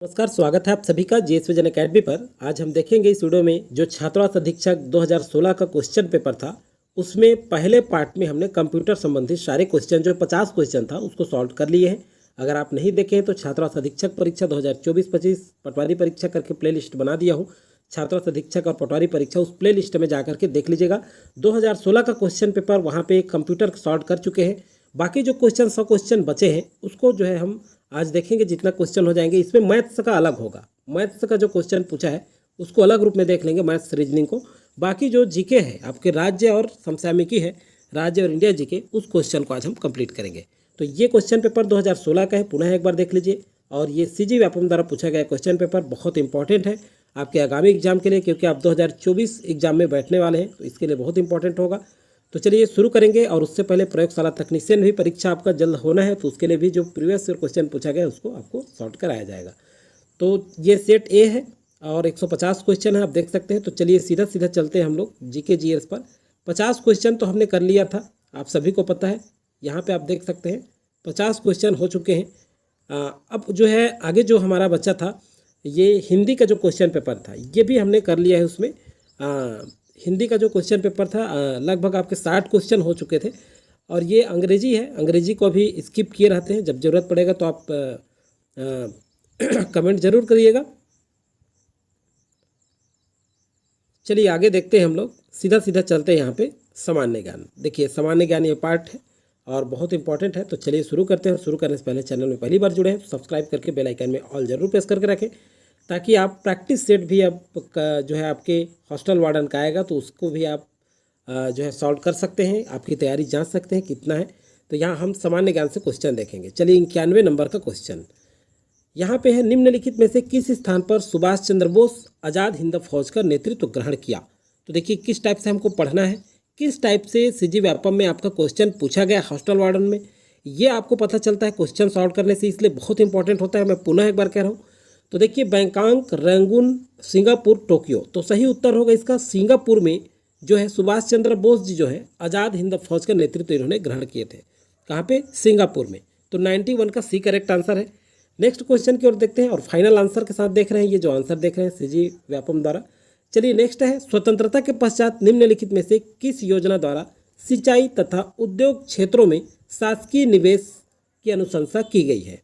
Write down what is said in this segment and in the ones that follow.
नमस्कार, स्वागत है आप सभी का जीएस विजन अकेडमी पर। आज हम देखेंगे इस वीडियो में जो छात्रावास अधीक्षक 2016 का क्वेश्चन पेपर था, उसमें पहले पार्ट में हमने कंप्यूटर संबंधित सारे क्वेश्चन जो 50 क्वेश्चन था उसको सॉल्व कर लिए हैं। अगर आप नहीं देखे हैं तो छात्रावास अधीक्षक परीक्षा 2024-25 पटवारी परीक्षा करके प्लेलिस्ट बना दिया हूँ। छात्रावास अधीक्षक और पटवारी परीक्षा उस प्ले लिस्ट में जाकर के देख लीजिएगा। 2016 का क्वेश्चन पेपर वहाँ पे कंप्यूटर सॉल्व कर चुके हैं। बाकी जो क्वेश्चन 100 क्वेश्चन बचे हैं उसको जो है हम आज देखेंगे। जितना क्वेश्चन हो जाएंगे इसमें मैथ्स का अलग होगा, मैथ्स का जो क्वेश्चन पूछा है उसको अलग रूप में देख लेंगे, मैथ्स रीजनिंग को। बाकी जो जीके है आपके राज्य और समसामयिकी है, राज्य और इंडिया जीके, उस क्वेश्चन को आज हम कंप्लीट करेंगे। तो ये क्वेश्चन पेपर 2016 का है, पुनः एक बार देख लीजिए। और ये सीजी व्यापम द्वारा पूछा गया क्वेश्चन पेपर बहुत इंपॉर्टेंट है आपके आगामी एग्जाम के लिए, क्योंकि आप 2024 एग्जाम में बैठने वाले हैं, तो इसके लिए बहुत इंपॉर्टेंट होगा। तो चलिए शुरू करेंगे। और उससे पहले प्रयोगशाला तकनीशियन भी परीक्षा आपका जल्द होना है, तो उसके लिए भी जो प्रीवियस क्वेश्चन पूछा गया उसको आपको सॉल्व कराया जाएगा। तो ये सेट ए है और 150 क्वेश्चन है, आप देख सकते हैं। तो चलिए सीधा सीधा चलते हैं हम लोग जीके जीएस पर। 50 क्वेश्चन तो हमने कर लिया था, आप सभी को पता है। यहाँ पे आप देख सकते हैं 50 क्वेश्चन हो चुके हैं। अब जो है आगे जो हमारा बच्चा था, ये हिंदी का जो क्वेश्चन पेपर था ये भी हमने कर लिया है। उसमें हिंदी का जो क्वेश्चन पेपर था लगभग आपके 60 क्वेश्चन हो चुके थे। और ये अंग्रेजी है, अंग्रेजी को भी स्किप किए रहते हैं। जब ज़रूरत पड़ेगा तो आप कमेंट जरूर करिएगा। चलिए आगे देखते हैं हम लोग, सीधा सीधा चलते हैं यहाँ पे सामान्य ज्ञान। देखिए सामान्य ज्ञान ये पार्ट है और बहुत इंपॉर्टेंट है। तो चलिए शुरू करते हैं। शुरू करने से पहले चैनल में पहली बार जुड़े हैं तो सब्सक्राइब करके बेल आइकन में ऑल जरूर प्रेस करके रखें, ताकि आप प्रैक्टिस सेट भी अब जो है आपके हॉस्टल वार्डन का आएगा तो उसको भी आप जो है सॉल्व कर सकते हैं, आपकी तैयारी जांच सकते हैं कितना है। तो यहाँ हम सामान्य ज्ञान से क्वेश्चन देखेंगे। चलिए 91 नंबर का क्वेश्चन यहाँ पे है, निम्नलिखित में से किस स्थान पर सुभाष चंद्र बोस आज़ाद हिंद फौज का नेतृत्व ग्रहण किया। तो देखिए किस टाइप से हमको पढ़ना है, किस टाइप से सीजी व्यापम में आपका क्वेश्चन पूछा गया हॉस्टल वार्डन में, ये आपको पता चलता है क्वेश्चन सॉल्व करने से, इसलिए बहुत इंपॉर्टेंट होता है। मैं पुनः एक बार कह रहा हूँ। तो देखिए बैंकॉक, रंगून, सिंगापुर, टोक्यो, तो सही उत्तर होगा इसका सिंगापुर में जो है सुभाष चंद्र बोस जी जो है आज़ाद हिंद फौज का नेतृत्व इन्होंने ग्रहण किए थे। कहाँ पे? सिंगापुर में। तो 91 का सी करेक्ट आंसर है। नेक्स्ट क्वेश्चन की ओर देखते हैं और फाइनल आंसर के साथ देख रहे हैं, ये जो आंसर देख रहे हैं सीजी व्यापम द्वारा। चलिए नेक्स्ट है, स्वतंत्रता के पश्चात निम्नलिखित में से किस योजना द्वारा सिंचाई तथा उद्योग क्षेत्रों में शासकीय निवेश की अनुशंसा की गई है।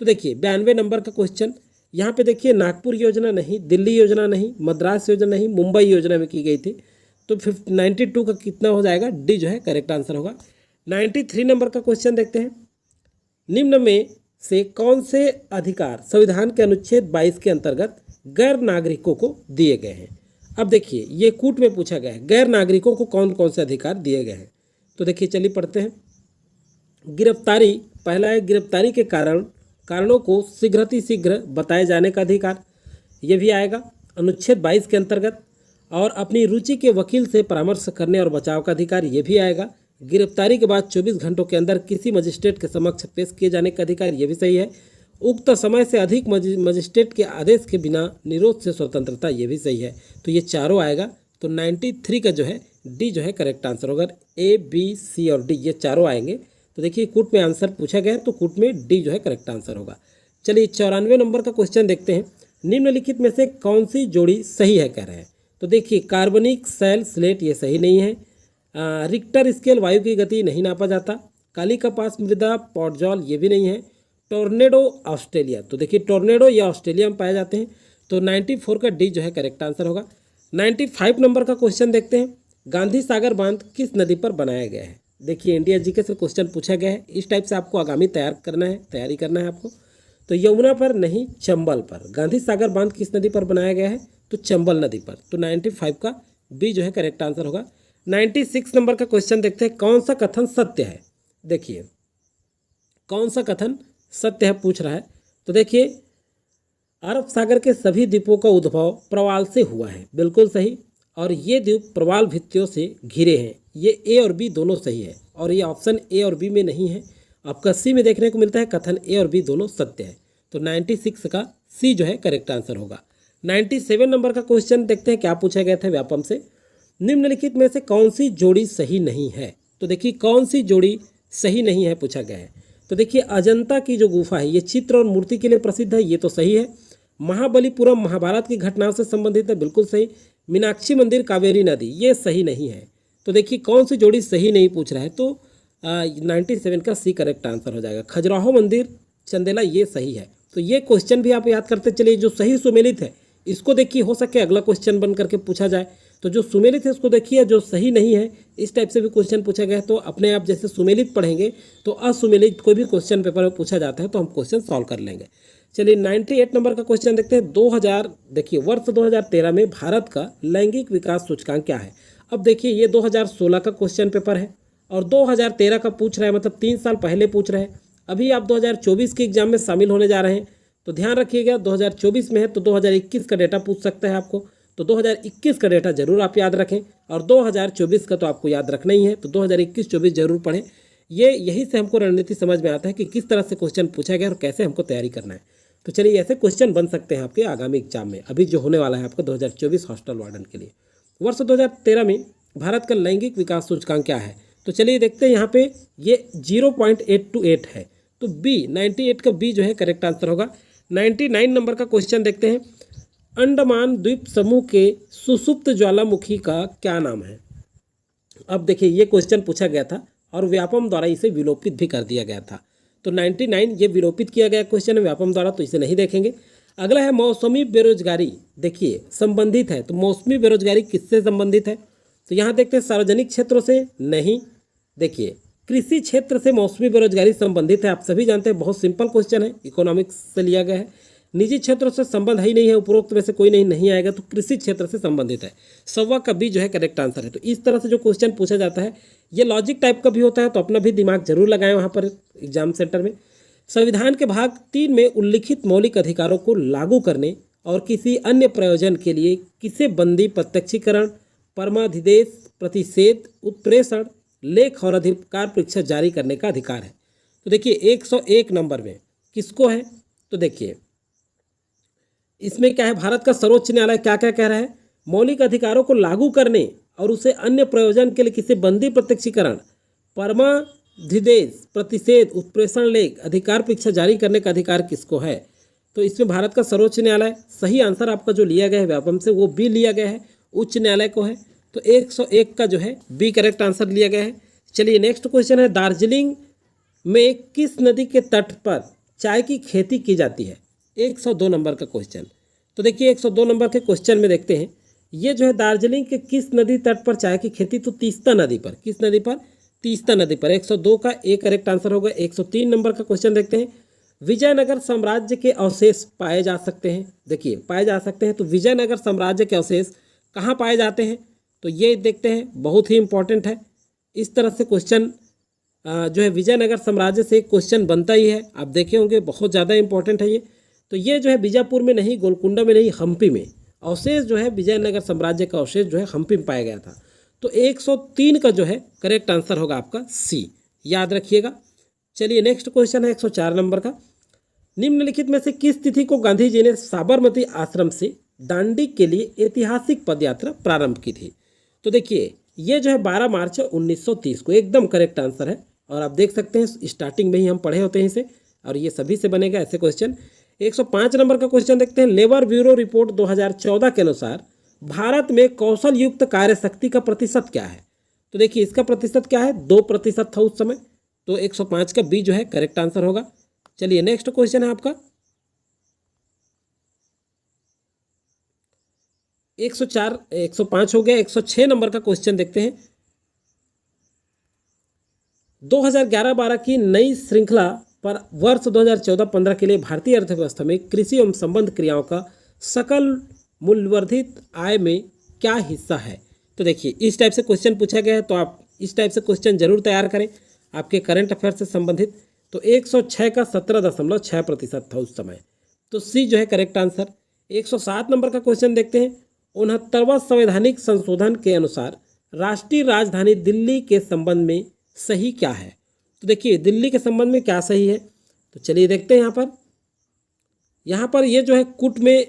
तो देखिए 92 नंबर का क्वेश्चन यहाँ पे देखिए, नागपुर योजना नहीं, दिल्ली योजना नहीं, मद्रास योजना नहीं, मुंबई योजना में की गई थी। तो 92 का कितना हो जाएगा? डी जो है करेक्ट आंसर होगा। 93 नंबर का क्वेश्चन देखते हैं, निम्न में से कौन से अधिकार संविधान के अनुच्छेद 22 के अंतर्गत गैर नागरिकों को दिए गए हैं। अब देखिए ये कूट में पूछा गया है, गैर नागरिकों को कौन कौन से अधिकार दिए गए हैं। तो देखिए चलिए पढ़ते हैं। गिरफ्तारी, पहला है गिरफ्तारी के कारणों को शीघ्र बताए जाने का अधिकार, ये भी आएगा अनुच्छेद 22 के अंतर्गत। और अपनी रुचि के वकील से परामर्श करने और बचाव का अधिकार, ये भी आएगा। गिरफ्तारी के बाद 24 घंटों के अंदर किसी मजिस्ट्रेट के समक्ष पेश किए जाने का अधिकार, ये भी सही है। उक्त समय से अधिक मजिस्ट्रेट के आदेश के बिना निरोध से स्वतंत्रता, ये भी सही है। तो ये चारों आएगा। तो 93 का जो है डी जो है करेक्ट आंसर होगा। ए, बी, सी और डी ये चारों आएंगे। तो देखिए कूट में आंसर पूछा गया है तो कूट में डी जो है करेक्ट आंसर होगा। चलिए 94 नंबर का क्वेश्चन देखते हैं, निम्नलिखित में से कौन सी जोड़ी सही है कह रहे हैं। तो देखिए कार्बनिक शैल स्लेट ये सही नहीं है। रिक्टर स्केल वायु की गति नहीं नापा जाता। काली कपास मृदा पॉटजॉल ये भी नहीं है। टोर्नेडो ऑस्ट्रेलिया, तो देखिए टोर्नेडो ये ऑस्ट्रेलिया में पाए जाते हैं। तो 94 का डी जो है करेक्ट आंसर होगा। 95 नंबर का क्वेश्चन देखते हैं, गांधी सागर बांध किस नदी पर बनाया गया है। देखिए इंडिया जीके से क्वेश्चन पूछा गया है, इस टाइप से आपको आगामी तैयारी करना है आपको। तो यमुना पर नहीं, चंबल पर। गांधी सागर बांध किस नदी पर बनाया गया है? तो चंबल नदी पर। तो 95 का बी जो है करेक्ट आंसर होगा। 96 नंबर का क्वेश्चन देखते हैं, कौन सा कथन सत्य है। देखिए कौन सा कथन सत्य है पूछ रहा है। तो देखिए अरब सागर के सभी द्वीपों का उद्भव प्रवाल से हुआ है, बिल्कुल सही। और ये द्वीप प्रवाल भित्तियों से घिरे हैं, ये ए और बी दोनों सही है। और ये ऑप्शन ए और बी में नहीं है, आपका सी में देखने को मिलता है। कथन ए और बी दोनों सत्य है। तो 96 का सी जो है करेक्ट आंसर होगा। 97 नंबर का क्वेश्चन देखते हैं, क्या पूछा गया था व्यापम से, निम्नलिखित में से कौन सी जोड़ी सही नहीं है। तो देखिए कौन सी जोड़ी सही नहीं है पूछा गया है। तो देखिए अजंता की जो गुफा है ये चित्र और मूर्ति के लिए प्रसिद्ध है, ये तो सही है। महाबलीपुरम महाभारत की घटनाओं से संबंधित है, बिल्कुल सही। मीनाक्षी मंदिर कावेरी नदी, ये सही नहीं है। तो देखिए कौन सी जोड़ी सही नहीं पूछ रहा है, तो 97 का सी करेक्ट आंसर हो जाएगा। खजुराहो मंदिर चंदेला, ये सही है। तो ये क्वेश्चन भी आप याद करते चलिए। जो सही सुमेलित है इसको देखिए, हो सके अगला क्वेश्चन बन करके पूछा जाए। तो जो सुमेलित है उसको देखिए, जो सही नहीं है इस टाइप से भी क्वेश्चन पूछा गया है। तो अपने आप जैसे सुमेलित पढ़ेंगे तो असुमेलित कोई भी क्वेश्चन पेपर में पूछा जाता है तो हम क्वेश्चन सॉल्व कर लेंगे। चलिए 98 नंबर का क्वेश्चन देखते हैं। 2000 देखिए वर्ष 2013 में भारत का लैंगिक विकास सूचकांक क्या है। अब देखिए ये 2016 का क्वेश्चन पेपर है और 2013 का पूछ रहा है, मतलब 3 साल पहले पूछ रहे हैं। अभी आप 2024 के एग्जाम में शामिल होने जा रहे हैं तो ध्यान रखिएगा 2024 में है तो 2021 का डेटा पूछ सकता है आपको। तो 2021 का डेटा जरूर आप याद रखें और 2024 का तो आपको याद रखना ही है। तो 2021-24 जरूर पढ़ें। यही से हमको रणनीति समझ में आता है कि किस तरह से क्वेश्चन पूछा गया और कैसे हमको तैयारी करना है। तो चलिए ऐसे क्वेश्चन बन सकते हैं आपके आगामी एग्जाम में, अभी जो होने वाला है आपका 2024 हॉस्टल वार्डन के लिए। वर्ष 2013 में भारत का लैंगिक विकास सूचकांक क्या है। तो चलिए देखते हैं, यहाँ पे ये 0.828 है। तो बी 98 का बी जो है करेक्ट आंसर होगा। 99 नंबर का क्वेश्चन देखते हैं। अंडमान द्वीप समूह के सुसुप्त ज्वालामुखी का क्या नाम है। अब देखिए ये क्वेश्चन पूछा गया था और व्यापम द्वारा इसे विलोपित भी कर दिया गया था। तो 99 ये विलोपित किया गया क्वेश्चन है व्यापम द्वारा, तो इसे नहीं देखेंगे। अगला है मौसमी बेरोजगारी, देखिए संबंधित है। तो मौसमी बेरोजगारी किससे संबंधित है। तो यहाँ देखते हैं सार्वजनिक क्षेत्रों से नहीं, देखिए कृषि क्षेत्र से मौसमी बेरोजगारी संबंधित है। आप सभी जानते हैं, बहुत सिंपल क्वेश्चन है, इकोनॉमिक्स से लिया गया है। निजी क्षेत्रों से संबंध ही नहीं है, उपरोक्त में से कोई नहीं आएगा, तो कृषि क्षेत्र से संबंधित है। सवा का बी जो है करेक्ट आंसर है। तो इस तरह से जो क्वेश्चन पूछा जाता है ये लॉजिक टाइप का भी होता है, तो अपना भी दिमाग जरूर लगाएं वहाँ पर एग्जाम सेंटर में। संविधान के भाग 3 में उल्लिखित मौलिक अधिकारों को लागू करने और किसी अन्य प्रयोजन के लिए किसे बंदी, प्रत्यक्षीकरण, परमाधिदेश, प्रतिषेध, उत्प्रेषण, लेख और अधिकार परीक्षा जारी करने का अधिकार है। तो देखिए 101 नंबर में किसको है। तो देखिए इसमें क्या है, भारत का सर्वोच्च न्यायालय क्या क्या कह रहा है, मौलिक अधिकारों को लागू करने और उसे अन्य प्रयोजन के लिए किसी बंदी, प्रत्यक्षीकरण, परमाधिदेश, प्रतिषेध, उत्प्रेषण, लेख, अधिकार परीक्षा जारी करने का अधिकार किसको है। तो इसमें भारत का सर्वोच्च न्यायालय, सही आंसर आपका जो लिया गया है व्यापम से वो बी लिया गया है, उच्च न्यायालय को है। तो 101 का जो है बी करेक्ट आंसर लिया गया है। चलिए नेक्स्ट क्वेश्चन है, दार्जिलिंग में किस नदी के तट पर चाय की खेती की जाती है। 102 नंबर का क्वेश्चन। तो देखिए 102 नंबर के क्वेश्चन में देखते हैं, ये जो है दार्जिलिंग के किस नदी तट पर चाय की खेती, तो तीस्ता नदी पर। किस नदी पर, तीस्ता नदी पर। 102 का ए करेक्ट आंसर होगा। 103 नंबर का क्वेश्चन देखते हैं, विजयनगर साम्राज्य के अवशेष पाए जा सकते हैं। देखिए पाए जा सकते हैं, तो विजयनगर साम्राज्य के अवशेष कहाँ पाए जाते हैं, तो ये देखते हैं, बहुत ही इंपॉर्टेंट है। इस तरह से क्वेश्चन जो है विजयनगर साम्राज्य से क्वेश्चन बनता ही है, आप देखे होंगे, बहुत ज़्यादा इंपॉर्टेंट है ये। तो ये जो है बीजापुर में नहीं, गोलकुंडा में नहीं, हम्पी में अवशेष जो है विजयनगर साम्राज्य का अवशेष जो है हम्पी में पाया गया था। तो 103 का जो है करेक्ट आंसर होगा आपका सी, याद रखिएगा। चलिए नेक्स्ट क्वेश्चन है 104 नंबर का, निम्नलिखित में से किस तिथि को गांधी जी ने साबरमती आश्रम से दांडी के लिए ऐतिहासिक पदयात्रा प्रारंभ की थी। तो देखिए ये जो है 12 मार्च 1930 को, एकदम करेक्ट आंसर है। और आप देख सकते हैं स्टार्टिंग में ही हम पढ़े होते हैं इसे, और ये सभी से बनेगा ऐसे क्वेश्चन। 105 नंबर का क्वेश्चन देखते हैं, लेबर ब्यूरो रिपोर्ट 2014 के अनुसार भारत में कौशल युक्त कार्य शक्ति का प्रतिशत क्या है। तो देखिए इसका प्रतिशत क्या है, 2% था उस समय। तो 105 का बी जो है करेक्ट आंसर होगा। चलिए नेक्स्ट क्वेश्चन है आपका 104, 105 हो गया। 106 नंबर का क्वेश्चन देखते हैं, 2011-12 की नई श्रृंखला पर वर्ष 2014-15 के लिए भारतीय अर्थव्यवस्था में कृषि एवं संबंध क्रियाओं का सकल मूल्यवर्धित आय में क्या हिस्सा है। तो देखिए इस टाइप से क्वेश्चन पूछा गया है, तो आप इस टाइप से क्वेश्चन जरूर तैयार करें आपके करंट अफेयर से संबंधित। तो 106 का 17.6% था उस समय। तो सी जो है करेक्ट आंसर। 107 नंबर का क्वेश्चन देखते हैं, 69वां संवैधानिक संशोधन के अनुसार राष्ट्रीय राजधानी दिल्ली के संबंध में सही क्या है। तो देखिए दिल्ली के संबंध में क्या सही है, तो चलिए देखते हैं। यहाँ पर ये जो है कूट में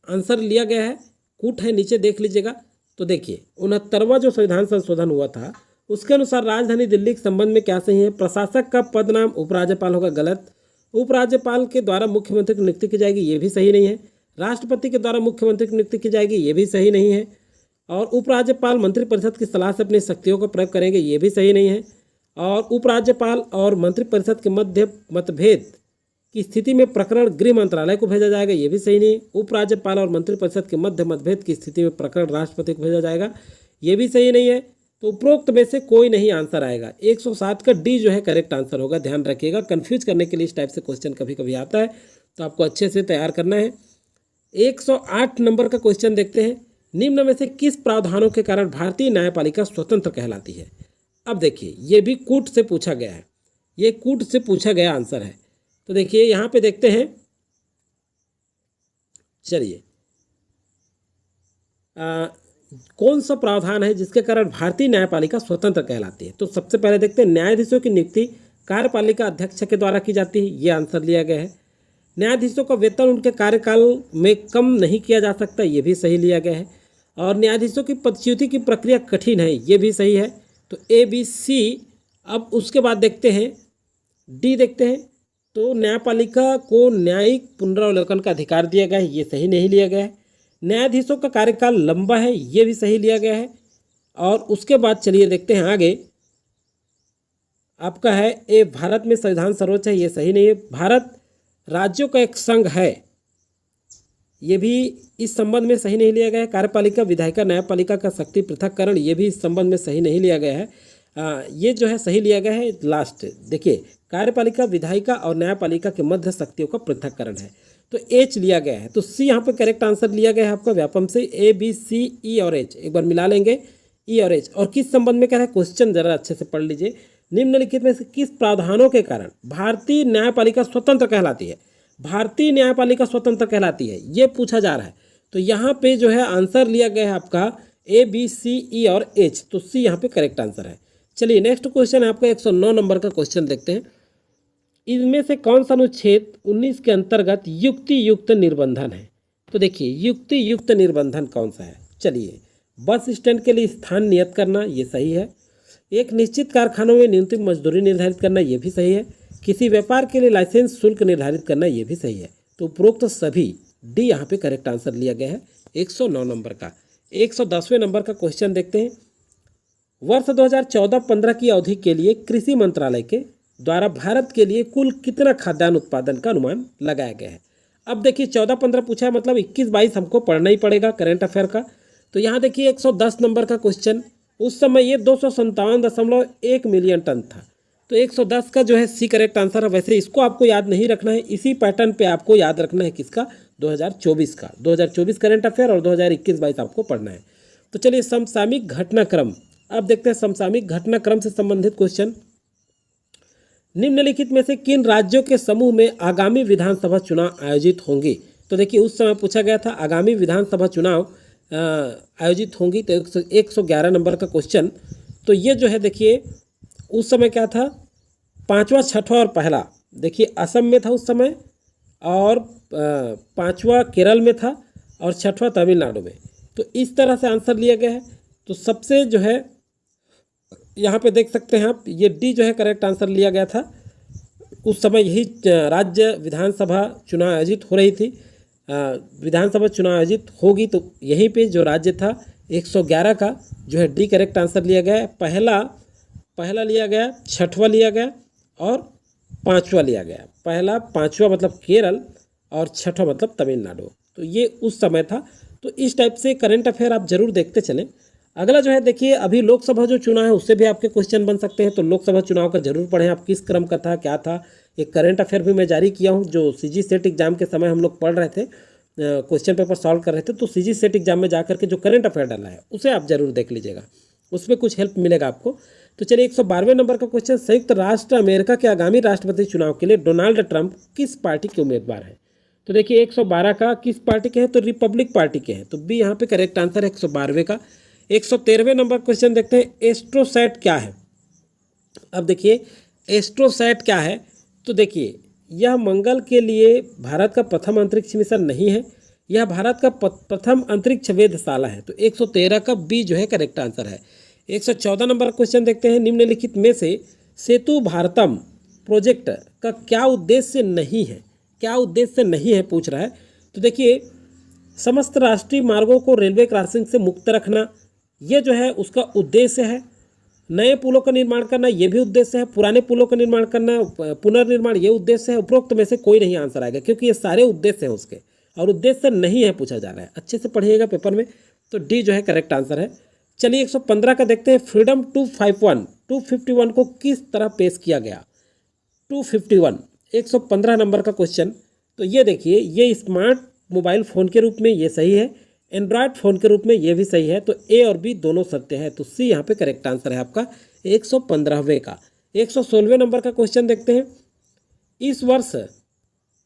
आंसर लिया गया है, कूट है नीचे देख लीजिएगा। तो देखिए 69वां जो संविधान संशोधन हुआ था उसके अनुसार राजधानी दिल्ली के संबंध में क्या सही है, प्रशासक का पद नाम उपराज्यपाल होगा, गलत। उपराज्यपाल के द्वारा मुख्यमंत्री की नियुक्ति की जाएगी, ये भी सही नहीं है। राष्ट्रपति के द्वारा मुख्यमंत्री की नियुक्ति की जाएगी, ये भी सही नहीं है। और उपराज्यपाल मंत्रिपरिषद की सलाह से अपनी शक्तियों का प्रयोग करेंगे, ये भी सही नहीं है। और उपराज्यपाल और मंत्रिपरिषद के मध्य मतभेद की स्थिति में प्रकरण गृह मंत्रालय को भेजा जाएगा, ये भी सही नहीं है। उपराज्यपाल और मंत्रिपरिषद के मध्य मतभेद की स्थिति में प्रकरण राष्ट्रपति को भेजा जाएगा, ये भी सही नहीं है। तो उपरोक्त में से कोई नहीं आंसर आएगा। 107 का डी जो है करेक्ट आंसर होगा, ध्यान रखिएगा। कंफ्यूज करने के लिए इस टाइप से क्वेश्चन कभी कभी आता है, तो आपको अच्छे से तैयार करना है। 108 नंबर का क्वेश्चन देखते हैं। निम्न में से किस प्रावधानों के कारण भारतीय न्यायपालिका स्वतंत्र कहलाती है? अब देखिए, ये भी कूट से पूछा गया है, ये कूट से पूछा गया आंसर है। तो देखिए यहाँ पे देखते हैं, चलिए कौन सा प्रावधान है जिसके कारण भारतीय न्यायपालिका स्वतंत्र कहलाती है। तो सबसे पहले देखते हैं, न्यायाधीशों की नियुक्ति कार्यपालिका अध्यक्ष के द्वारा की जाती है, ये आंसर लिया गया है। न्यायाधीशों का वेतन उनके कार्यकाल में कम नहीं किया जा सकता, ये भी सही लिया गया है। और न्यायाधीशों की पदच्युति की प्रक्रिया कठिन है, ये भी सही है। तो ए बी सी। अब उसके बाद देखते हैं डी, देखते हैं। तो न्यायपालिका को न्यायिक पुनरावलोकन का अधिकार दिया गया है, ये सही नहीं लिया गया है। न्यायाधीशों का कार्यकाल लंबा है, ये भी सही लिया गया है। और उसके बाद चलिए देखते हैं आगे, आपका है ए, भारत में संविधान सर्वोच्च है, ये सही नहीं है। भारत राज्यों का एक संघ है, ये भी इस संबंध में सही नहीं लिया गया है। कार्यपालिका विधायिका न्यायपालिका का शक्ति पृथक्करण, ये भी इस संबंध में सही नहीं लिया गया है। ये जो है सही लिया गया है लास्ट। देखिए, कार्यपालिका विधायिका और न्यायपालिका के मध्य शक्तियों का पृथक्करण है, तो एच लिया गया है। तो सी यहाँ पे करेक्ट आंसर लिया गया है आपका व्यापम से। ए बी सी ई और एच, एक बार मिला लेंगे ई और एच। और किस संबंध में कह रहा है, क्वेश्चन जरा अच्छे से पढ़ लीजिए। निम्नलिखित में से किस प्रावधानों के कारण भारतीय न्यायपालिका स्वतंत्र कहलाती है? भारतीय न्यायपालिका स्वतंत्र कहलाती है, ये पूछा जा रहा है। तो यहाँ पे जो है आंसर लिया गया है आपका ए बी सी ई और एच, तो सी यहाँ पे करेक्ट आंसर है। चलिए नेक्स्ट क्वेश्चन है आपका 109 नंबर का क्वेश्चन देखते हैं। इनमें से कौन सा अनुच्छेद 19 के अंतर्गत युक्ति युक्त निर्बंधन है? तो देखिए, युक्ति युक्त निर्बंधन कौन सा है? चलिए, बस स्टैंड के लिए स्थान नियत करना, ये सही है। एक निश्चित कारखानों में न्यूनतम मजदूरी निर्धारित करना, ये भी सही है। किसी व्यापार के लिए लाइसेंस शुल्क निर्धारित करना, ये भी सही है। तो उपरोक्त सभी डी यहाँ पे करेक्ट आंसर लिया गया है 109 नंबर का। 110वें नंबर का क्वेश्चन देखते हैं। वर्ष 2014-15 की अवधि के लिए कृषि मंत्रालय के द्वारा भारत के लिए कुल कितना खाद्यान्न उत्पादन का अनुमान लगाया गया है? अब देखिए 14-15 पूछा है, मतलब 21-22 हमको पढ़ना ही पड़ेगा करंट अफेयर का। तो यहाँ देखिए 110 नंबर का क्वेश्चन, उस समय ये 257.1 मिलियन टन था। तो 110 का जो है सी करेक्ट आंसर है। वैसे इसको आपको याद नहीं रखना है, इसी पैटर्न पे आपको याद रखना है किसका, 2024 का। 2024 करंट अफेयर और 2021-22 आपको पढ़ना है। तो चलिए समसामयिक घटनाक्रम, अब देखते हैं समसामयिक घटनाक्रम से संबंधित क्वेश्चन। निम्नलिखित में से किन राज्यों के समूह में आगामी विधानसभा चुनाव आयोजित होंगे? तो देखिए उस समय पूछा गया था आगामी विधानसभा चुनाव आयोजित होंगी, तो 111 नंबर का क्वेश्चन। तो ये जो है देखिए उस समय क्या था, 5वां 6वां और पहला, देखिए असम में था उस समय, और 5वां केरल में था, और 6वां तमिलनाडु में। तो इस तरह से आंसर लिया गया है। तो सबसे जो है यहाँ पे देख सकते हैं आप, ये डी जो है करेक्ट आंसर लिया गया था। उस समय यही राज्य विधानसभा चुनाव आयोजित हो रही थी, विधानसभा चुनाव आयोजित होगी, तो यहीं पे जो राज्य था 111 का जो है डी करेक्ट आंसर लिया गया है। पहला लिया गया, 6वां लिया गया और 5वां लिया गया। पहला 5वां मतलब केरल और 6वां मतलब तमिलनाडु। तो ये उस समय था। तो इस टाइप से करंट अफेयर आप जरूर देखते चलें। अगला जो है देखिए, अभी लोकसभा जो चुनाव है उससे भी आपके क्वेश्चन बन सकते हैं, तो लोकसभा चुनाव का जरूर पढ़ें आप, किस क्रम का था, क्या था। एक करंट अफेयर भी मैं जारी किया हूँ, जो सीजी सेट एग्जाम के समय हम लोग पढ़ रहे थे, क्वेश्चन पेपर सॉल्व कर रहे थे। तो सीजी सेट एग्जाम में जाकर के जो करंट अफेयर डाला है उसे आप जरूर देख लीजिएगा, उसमें कुछ हेल्प मिलेगा आपको। तो चलिए 112वें नंबर का क्वेश्चन, संयुक्त राष्ट्र अमेरिका के आगामी राष्ट्रपति चुनाव के लिए डोनाल्ड ट्रंप किस पार्टी के उम्मीदवार हैं? तो देखिए 112 का किस पार्टी के हैं, तो रिपब्लिक पार्टी के हैं। तो बी यहाँ पे करेक्ट आंसर है 112वें का। 113वें नंबर क्वेश्चन देखते हैं, एस्ट्रोसैट क्या है? अब देखिए एस्ट्रोसैट क्या है, तो देखिए यह मंगल के लिए भारत का प्रथम अंतरिक्ष मिशन नहीं है, यह भारत का प्रथम अंतरिक्ष वेधशाला है। तो 113 का बी जो है करेक्ट आंसर है। 114 नंबर क्वेश्चन देखते हैं, निम्नलिखित में से सेतु भारतम प्रोजेक्ट का क्या उद्देश्य नहीं है? क्या उद्देश्य नहीं है पूछ रहा है। तो देखिए समस्त राष्ट्रीय मार्गों को रेलवे क्रॉसिंग से मुक्त रखना, ये जो है उसका उद्देश्य है। नए पुलों का निर्माण करना, ये भी उद्देश्य है। पुराने पुलों का निर्माण करना, पुनर्निर्माण, ये उद्देश्य है। उपरोक्त में से कोई नहीं आंसर आएगा, क्योंकि ये सारे उद्देश्य हैं उसके, और उद्देश्य नहीं है पूछा जा रहा है। अच्छे से पढ़िएगा पेपर में। तो डी जो है करेक्ट आंसर है। चलिए 115 का देखते हैं। फ्रीडम 251 को किस तरह पेश किया गया? 251 115 नंबर का क्वेश्चन। तो ये देखिए, ये स्मार्ट मोबाइल फ़ोन के रूप में ये सही है, एंड्रॉयड फ़ोन के रूप में ये भी सही है। तो ए और बी दोनों सत्य है। तो सी यहाँ पे करेक्ट आंसर है आपका 115वें का। 116वें नंबर का क्वेश्चन देखते हैं। इस वर्ष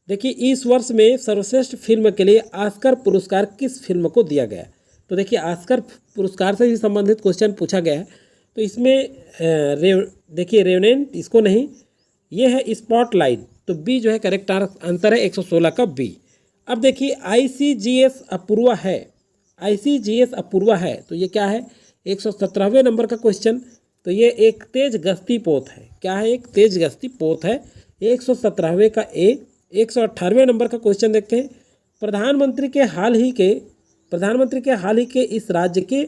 देखिए, इस वर्ष में सर्वश्रेष्ठ फिल्म के लिए ऑस्कर पुरस्कार किस फिल्म को दिया गया? तो देखिए, ऑस्कर पुरस्कार से भी संबंधित क्वेश्चन पूछा गया है। तो इसमें देखिए रेवेनेंट, इसको नहीं, ये है स्पॉटलाइट। तो बी जो है करेक्ट आंसर है 116 का बी। अब देखिए ICGS अपूर्वा है, ICGS अपूर्वा है। तो ये क्या है? 117वें नंबर का क्वेश्चन। तो ये एक तेज गश्ती पोत है। क्या है? एक तेज गश्ती पोत है। 117वें का ए। 118वें नंबर का क्वेश्चन देखते हैं। प्रधानमंत्री के हाल ही के इस राज्य के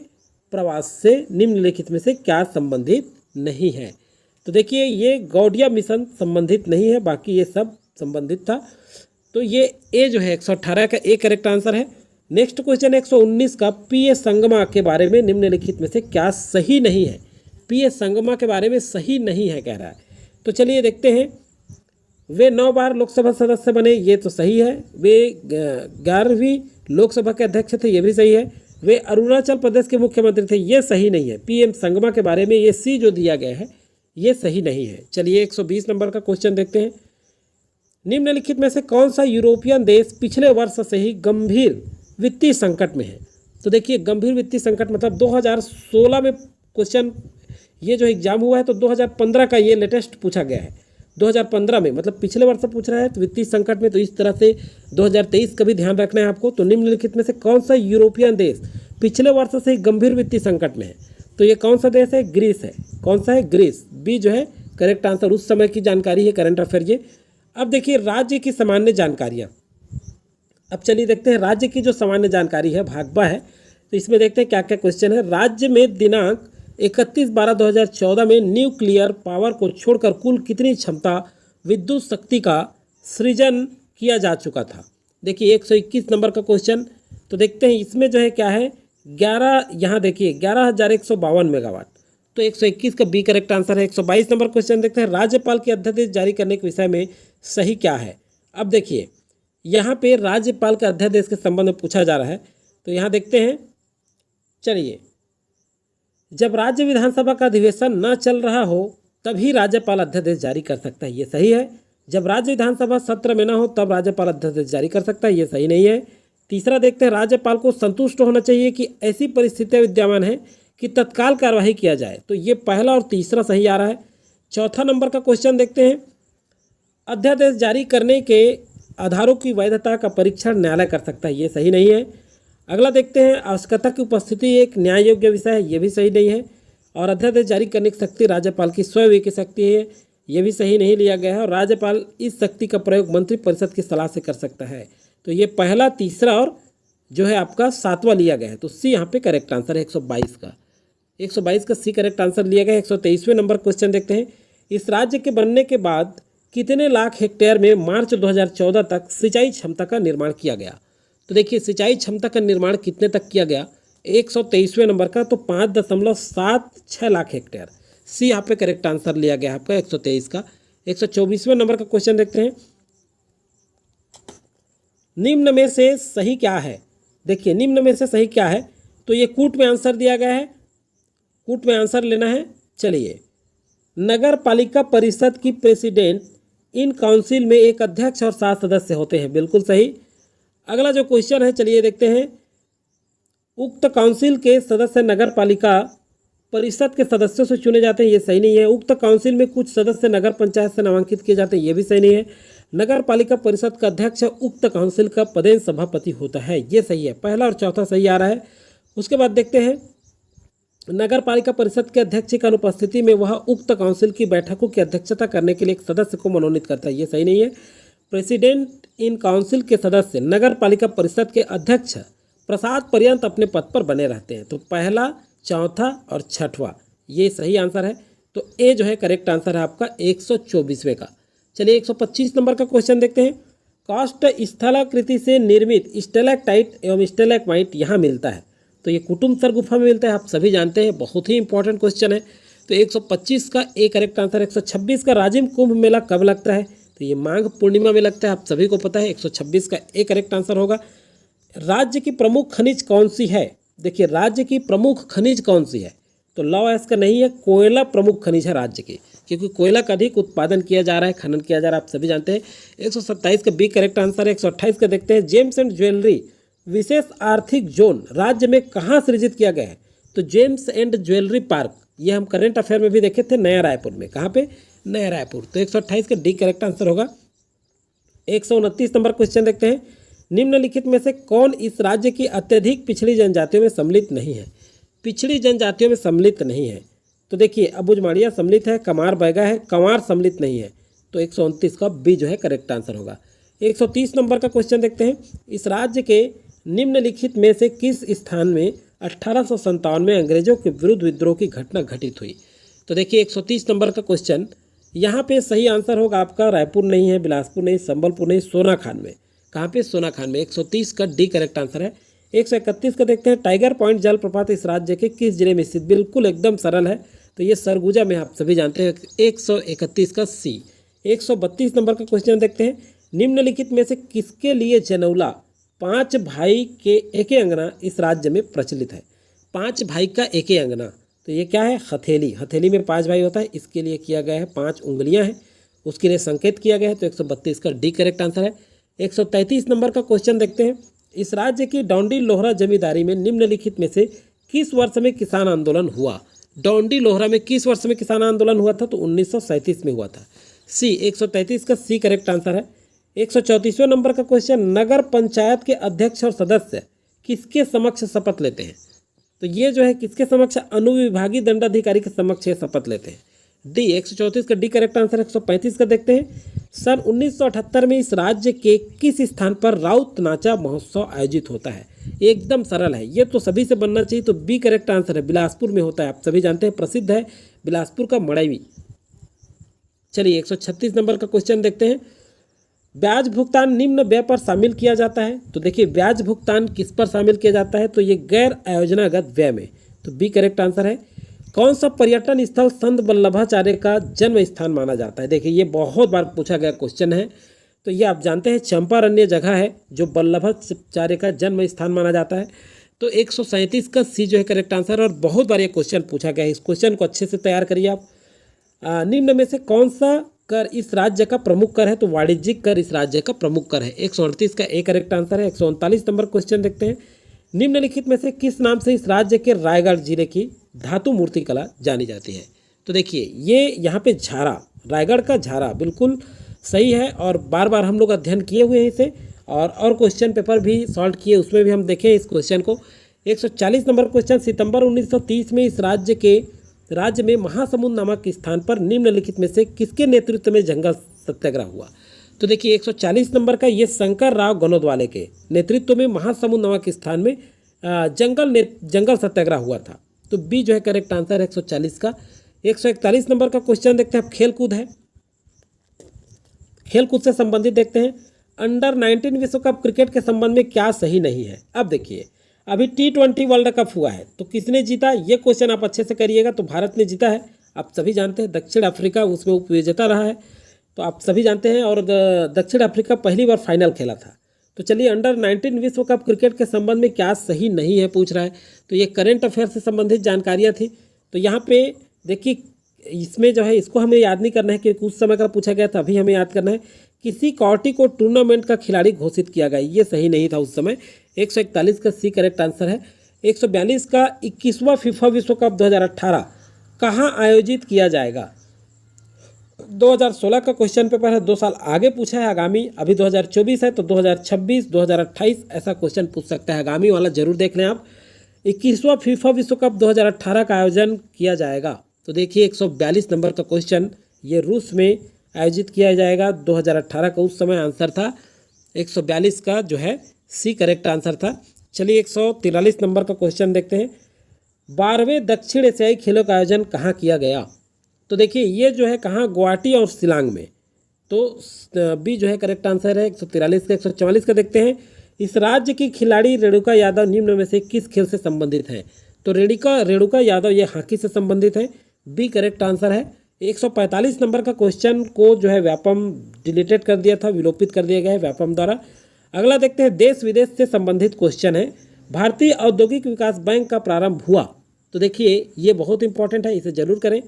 प्रवास से निम्नलिखित में से क्या संबंधित नहीं है? तो देखिए, ये गौड़िया मिशन संबंधित नहीं है, बाकी ये सब संबंधित था। तो ये ए जो है 118 का ए करेक्ट आंसर है। नेक्स्ट क्वेश्चन 119 का, PS संगमा के बारे में निम्नलिखित में से क्या सही नहीं है? PS संगमा के बारे में सही नहीं है कह रहा है। तो चलिए देखते हैं। वे 9 बार लोकसभा सदस्य बने, ये तो सही है। वे 11वीं लोकसभा के अध्यक्ष थे, ये भी सही है। वे अरुणाचल प्रदेश के मुख्यमंत्री थे, ये सही नहीं है। PM संगमा के बारे में ये सी जो दिया गया है ये सही नहीं है। चलिए 120 नंबर का क्वेश्चन देखते हैं। निम्नलिखित में से कौन सा यूरोपियन देश पिछले वर्ष से ही गंभीर वित्तीय संकट में है? तो देखिए, गंभीर वित्तीय संकट मतलब 2016 में क्वेश्चन ये जो एग्जाम हुआ है, तो 2015 का ये लेटेस्ट पूछा गया है। 2015 में मतलब पिछले वर्ष पूछ रहा है तो वित्तीय संकट में। तो इस तरह से 2023 का भी ध्यान रखना है आपको। तो निम्नलिखित में से कौन सा यूरोपियन देश पिछले वर्ष से ही गंभीर वित्तीय संकट में है? तो ये कौन सा देश है? ग्रीस है। कौन सा है? ग्रीस। बी जो है करेक्ट आंसर। उस समय की जानकारी है, करंट अफेयर ये। अब देखिए राज्य की सामान्य जानकारियाँ। अब चलिए देखते हैं राज्य की जो सामान्य जानकारी है, भाग ब है। तो इसमें देखते हैं क्या क्या क्वेश्चन है। राज्य में दिनांक 31/12/2014 में न्यूक्लियर पावर को छोड़कर कुल कितनी क्षमता विद्युत शक्ति का सृजन किया जा चुका था? देखिए 121 नंबर का क्वेश्चन। तो देखते हैं इसमें जो है क्या है, 11, यहाँ देखिए 11,152 मेगावाट। तो 121 का बी करेक्ट आंसर है। 122 नंबर क्वेश्चन देखते हैं। राज्यपाल के अध्यादेश जारी करने के विषय में सही क्या है? अब देखिए यहाँ पे राज्यपाल के अध्यादेश के संबंध में पूछा जा रहा है। तो यहाँ देखते हैं। चलिए, जब राज्य विधानसभा का अधिवेशन न चल रहा हो तभी राज्यपाल अध्यादेश जारी कर सकता है, ये सही है। जब राज्य विधानसभा सत्र में न हो तब राज्यपाल अध्यादेश जारी कर सकता है, ये सही नहीं है। तीसरा देखते हैं, राज्यपाल को संतुष्ट होना चाहिए कि ऐसी परिस्थितियां विद्यमान है कि तत्काल कार्रवाई किया जाए। तो ये पहला और तीसरा सही आ रहा है। चौथा नंबर का क्वेश्चन देखते हैं। अध्यादेश जारी करने के आधारों की वैधता का परीक्षण न्यायालय कर सकता है, ये सही नहीं है। अगला देखते हैं, आवश्यकता की उपस्थिति एक न्याय योग्य विषय है, ये भी सही नहीं है। और अध्यादेश जारी करने की शक्ति राज्यपाल की स्वयं की शक्ति है, ये भी सही नहीं लिया गया है। और राज्यपाल इस शक्ति का प्रयोग मंत्रिपरिषद की सलाह से कर सकता है। तो ये पहला, तीसरा और जो है आपका 7वां लिया गया है। तो सी यहाँ पे करेक्ट आंसर है 122 का। 122 का सी करेक्ट आंसर लिया गया है। 123वें नंबर क्वेश्चन देखते हैं। इस राज्य के बनने के बाद कितने लाख हेक्टेयर में मार्च 2014 तक सिंचाई क्षमता का निर्माण किया गया? तो देखिए सिंचाई क्षमता का निर्माण कितने तक किया गया? 123वें नंबर का, तो 5.76 लाख हेक्टेयर। सी यहाँ पे करेक्ट आंसर लिया गया आपका 123 का। 124वें नंबर का क्वेश्चन देखते हैं। निम्न में से सही क्या है? देखिए निम्न में से सही क्या है? तो ये कूट में आंसर दिया गया है, कूट में आंसर लेना है। चलिए, नगर पालिका परिषद की प्रेसिडेंट इन काउंसिल में एक अध्यक्ष और 7 सदस्य होते हैं, बिल्कुल सही। अगला जो क्वेश्चन है चलिए देखते हैं। उक्त काउंसिल के सदस्य नगर पालिका परिषद के सदस्यों से चुने जाते हैं, ये सही नहीं है। उक्त काउंसिल में कुछ सदस्य नगर पंचायत से नामांकित किए जाते हैं, ये भी सही नहीं है। नगर पालिका परिषद का अध्यक्ष उक्त काउंसिल का पदेन सभापति होता है, ये सही है। पहला और चौथा सही आ रहा है। उसके बाद देखते हैं, नगर पालिका परिषद के अध्यक्ष की अनुपस्थिति में वह उक्त काउंसिल की बैठकों की अध्यक्षता करने के लिए एक सदस्य को मनोनीत करता है, ये सही नहीं है। प्रेसिडेंट इन काउंसिल के सदस्य नगर पालिका परिषद के अध्यक्ष प्रसाद पर्यंत अपने पद पर बने रहते हैं। तो पहला, चौथा और छठवां ये सही आंसर है। तो ए जो है करेक्ट आंसर है आपका 124वें का। चलिए 125 नंबर का क्वेश्चन देखते हैं। काष्ठ स्थलाकृति से निर्मित स्टेलेक्टाइट एवं स्टेलेक्माइट यहाँ मिलता है। तो ये कुटुम्बसर गुफा में मिलता है, आप सभी जानते हैं, बहुत ही इंपॉर्टेंट क्वेश्चन है। तो 125 का ए करेक्ट आंसर। 126 का राजिम कुंभ मेला कब लगता है? तो ये माघ पूर्णिमा में लगता है, आप सभी को पता है। 126 का ए करेक्ट आंसर होगा। राज्य की प्रमुख खनिज कौन सी है? देखिए राज्य की प्रमुख खनिज कौन सी है? तो लॉ एस का नहीं है, कोयला प्रमुख खनिज है राज्य की, क्योंकि कोयला का अधिक उत्पादन किया जा रहा है, खनन किया जा रहा है, आप सभी जानते हैं। 127 का बी करेक्ट आंसर है। 128 का देखते हैं। जेम्स एंड ज्वेलरी विशेष आर्थिक जोन राज्य में कहाँ सृजित किया गया है? तो जेम्स एंड ज्वेलरी पार्क ये हम करंट अफेयर में भी देखे थे, नया रायपुर में। कहाँ पे? नया रायपुर। तो 128 का डी करेक्ट आंसर होगा। 129 नंबर क्वेश्चन देखते हैं। निम्नलिखित में से कौन इस राज्य की अत्यधिक पिछड़ी जनजातियों में सम्मिलित नहीं है? पिछड़ी जनजातियों में सम्मिलित नहीं है तो देखिए अबुझमाड़िया सम्मिलित है, कमार बैगा है, कंवार सम्मिलित नहीं है। तो 129 का बी जो है करेक्ट आंसर होगा। 130 नंबर का क्वेश्चन देखते हैं। इस राज्य के निम्नलिखित में से किस स्थान में 1857 में अंग्रेजों के विरुद्ध विद्रोह की घटना घटित हुई? तो देखिए 130 नंबर का क्वेश्चन, यहाँ पे सही आंसर होगा आपका रायपुर नहीं है, बिलासपुर नहीं, संबलपुर नहीं, सोनाखान में। कहाँ पे? सोनाखान में। 130 का डी करेक्ट आंसर है। 131 का देखते हैं। टाइगर पॉइंट जलप्रपात इस राज्य के किस जिले में स्थित? बिल्कुल एकदम सरल है, तो ये सरगुजा में, आप सभी जानते हैं। 131 का सी। 132 नंबर का क्वेश्चन देखते हैं। निम्नलिखित में से किसके लिए जनौला 5 भाई के एके अंगना इस राज्य में प्रचलित है? 5 भाई का एके अंगना, तो ये क्या है? हथेली। हथेली में 5 भाई होता है, इसके लिए किया गया है। 5 उंगलियां हैं, उसके लिए संकेत किया गया है। तो 132 का डी करेक्ट आंसर है। 133 नंबर का क्वेश्चन देखते हैं। इस राज्य की डौंडी लोहरा जमींदारी में निम्नलिखित में से किस वर्ष में किसान आंदोलन हुआ? डौंडी लोहरा में किस वर्ष में किसान आंदोलन हुआ था? तो 1937 में हुआ था। सी। 133 का सी करेक्ट आंसर है। 134वें नंबर का क्वेश्चन। नगर पंचायत के अध्यक्ष और सदस्य किसके समक्ष शपथ लेते हैं? तो ये जो है किसके समक्ष? अनुविभागीय दंडाधिकारी के समक्ष शपथ लेते हैं। डी। 134 का डी करेक्ट आंसर। 135 का देखते हैं। सन 1978 में इस राज्य के किस स्थान पर राउत नाचा महोत्सव आयोजित होता है? एकदम सरल है, ये तो सभी से बनना चाहिए। तो बी करेक्ट आंसर है, बिलासपुर में होता है, आप सभी जानते हैं, प्रसिद्ध है बिलासपुर का मड़ई। चलिए 136 नंबर का क्वेश्चन देखते हैं। ब्याज भुगतान निम्न व्यय पर शामिल किया जाता है? तो देखिए ब्याज भुगतान किस पर शामिल किया जाता है? तो ये गैर आयोजनागत व्यय में। तो बी करेक्ट आंसर है। कौन सा पर्यटन स्थल संत वल्लभाचार्य का जन्म स्थान माना जाता है? देखिए ये बहुत बार पूछा गया क्वेश्चन है। तो ये आप जानते हैं चंपारण्य जगह है जो वल्लभाचार्य का जन्म स्थान माना जाता है। तो 137 का सी जो है करेक्ट आंसर। और बहुत बार ये क्वेश्चन पूछा गया है, इस क्वेश्चन को अच्छे से तैयार करिए आप। निम्न में से कौन सा कर इस राज्य का प्रमुख कर है? तो वाणिज्यिक कर इस राज्य का प्रमुख कर है। 138 का ए करेक्ट आंसर है। 139 नंबर क्वेश्चन देखते हैं। निम्नलिखित में से किस नाम से इस राज्य के रायगढ़ जिले की धातु मूर्ति कला जानी जाती है? तो देखिए ये यहाँ पे झारा, रायगढ़ का झारा बिल्कुल सही है, और बार बार हम लोग अध्ययन किए हुए हैं इसे, और क्वेश्चन पेपर भी सॉल्व किए, उसमें भी हम देखें इस क्वेश्चन को। 140 नंबर क्वेश्चन। सितंबर 1930 में इस राज्य में महासमुंद नामक स्थान पर निम्नलिखित में से किसके नेतृत्व में जंगल सत्याग्रह हुआ? तो देखिए 140 नंबर का ये शंकर राव गनोदवाले के नेतृत्व में महासमुंद नामक स्थान में जंगल सत्याग्रह हुआ था। तो बी जो है करेक्ट आंसर है 140 का। 141 नंबर का क्वेश्चन देखते हैं। अब खेलकूद है, खेलकूद से संबंधित देखते हैं। अंडर 19 विश्व कप क्रिकेट के संबंध में क्या सही नहीं है? अब देखिए अभी T20 वर्ल्ड कप हुआ है, तो किसने जीता? ये क्वेश्चन आप अच्छे से करिएगा। तो भारत ने जीता है, आप सभी जानते हैं। दक्षिण अफ्रीका उसमें उपविजेता रहा है, तो आप सभी जानते हैं। और दक्षिण अफ्रीका पहली बार फाइनल खेला था। तो चलिए अंडर 19 विश्व कप क्रिकेट के संबंध में क्या सही नहीं है पूछ रहा है। तो ये करंट अफेयर से संबंधित जानकारियाँ थी। तो यहाँ पे देखिए इसमें जो है इसको हमें याद नहीं करना है क्योंकि उस समय का पूछा गया था, अभी हमें याद करना है। किसी कौटी को टूर्नामेंट का खिलाड़ी घोषित किया गया, ये सही नहीं था उस समय। 141 का सी करेक्ट आंसर है। 142 का 21वां फीफा विश्व कप 2018 कहाँ आयोजित किया जाएगा? 2016 का क्वेश्चन पेपर है, 2 साल आगे पूछा है आगामी। अभी 2024 है तो 2026, 2028 ऐसा क्वेश्चन पूछ सकता है। आगामी वाला जरूर देख लें आप। 21वां फीफा विश्व कप 2018 का आयोजन किया जाएगा। तो देखिए 142 नंबर का क्वेश्चन, ये रूस में आयोजित किया जाएगा 2018 का उस समय आंसर था। 142 का जो है सी करेक्ट आंसर था। चलिए 143 नंबर का क्वेश्चन देखते हैं। 12वें दक्षिण एशियाई खेलों का आयोजन कहाँ किया गया? तो देखिए ये जो है कहाँ, गुवाहाटी और शिलांग में। तो बी जो है करेक्ट आंसर है 143 का। 144 का देखते हैं। इस राज्य की खिलाड़ी रेणुका यादव निम्न में से किस खेल से संबंधित है? तो रेणुका यादव ये हॉकी से संबंधित है। बी करेक्ट आंसर है। 145 नंबर का क्वेश्चन को जो है व्यापम डिलीटेड कर दिया था, विलोपित कर दिया गया है व्यापम द्वारा। अगला देखते हैं, देश विदेश से संबंधित क्वेश्चन है। भारतीय औद्योगिक विकास बैंक का प्रारंभ हुआ? तो देखिए ये बहुत इंपॉर्टेंट है, इसे जरूर करें।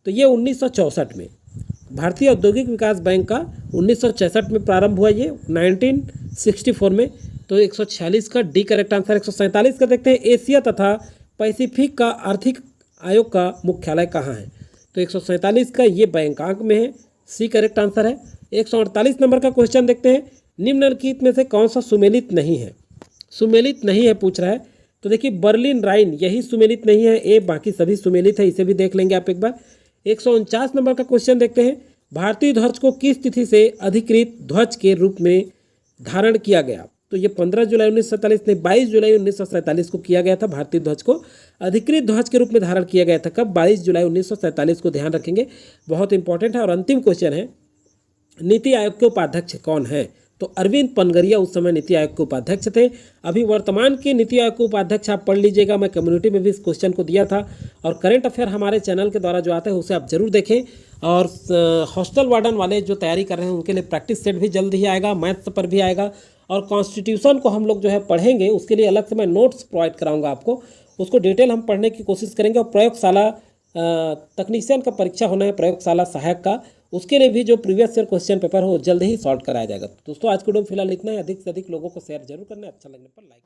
तो ये 1964 में भारतीय औद्योगिक विकास बैंक का 1966 में प्रारंभ हुआ, ये 1964 में। तो 146 का डी करेक्ट आंसर। 147 का देखते हैं, एशिया तथा पैसिफिक का आर्थिक आयोग का मुख्यालय कहाँ है? तो 147 का ये बैंकॉक में है। सी करेक्ट आंसर है। 148 नंबर का क्वेश्चन देखते हैं, निम्नलिखित में से कौन सा सुमेलित नहीं है? सुमेलित नहीं है पूछ रहा है। तो देखिए बर्लिन राइन यही सुमेलित नहीं है, ए बाकी सभी सुमेलित है, इसे भी देख लेंगे आप एक बार। 149 नंबर का क्वेश्चन देखते हैं, भारतीय ध्वज को किस तिथि से अधिकृत ध्वज के रूप में धारण किया गया? तो ये 15 जुलाई 1947 नहीं 22 जुलाई 1947 को किया गया था। भारतीय ध्वज को अधिकृत ध्वज के रूप में धारण किया गया था कब? 22 जुलाई 1947 को, ध्यान रखेंगे, बहुत इंपॉर्टेंट है। और अंतिम क्वेश्चन है, नीति आयोग के उपाध्यक्ष कौन है? तो अरविंद पनगरिया उस समय नीति आयोग के उपाध्यक्ष थे। अभी वर्तमान के नीति आयोग के उपाध्यक्ष आप पढ़ लीजिएगा, मैं कम्युनिटी में भी इस क्वेश्चन को दिया था। और करंट अफेयर हमारे चैनल के द्वारा जो आता है उसे आप जरूर देखें। और हॉस्टल वार्डन वाले जो तैयारी कर रहे हैं उनके लिए प्रैक्टिस सेट भी जल्द ही आएगा, मैथ्स पर भी आएगा। और कॉन्स्टिट्यूशन को हम लोग जो है पढ़ेंगे, उसके लिए अलग से मैं नोट्स प्रोवाइड कराऊंगा आपको, उसको डिटेल हम पढ़ने की कोशिश करेंगे। और प्रयोगशाला तकनीशियन का परीक्षा होना है, प्रयोगशाला सहायक का, उसके लिए भी जो प्रीवियस ईयर क्वेश्चन पेपर हो जल्द ही सॉल्व कराया जाएगा। दोस्तों आज के वीडियो में फिलहाल इतना है। अधिक से अधिक लोगों को शेयर जरूर करना है, अच्छा लगने पर लाइक।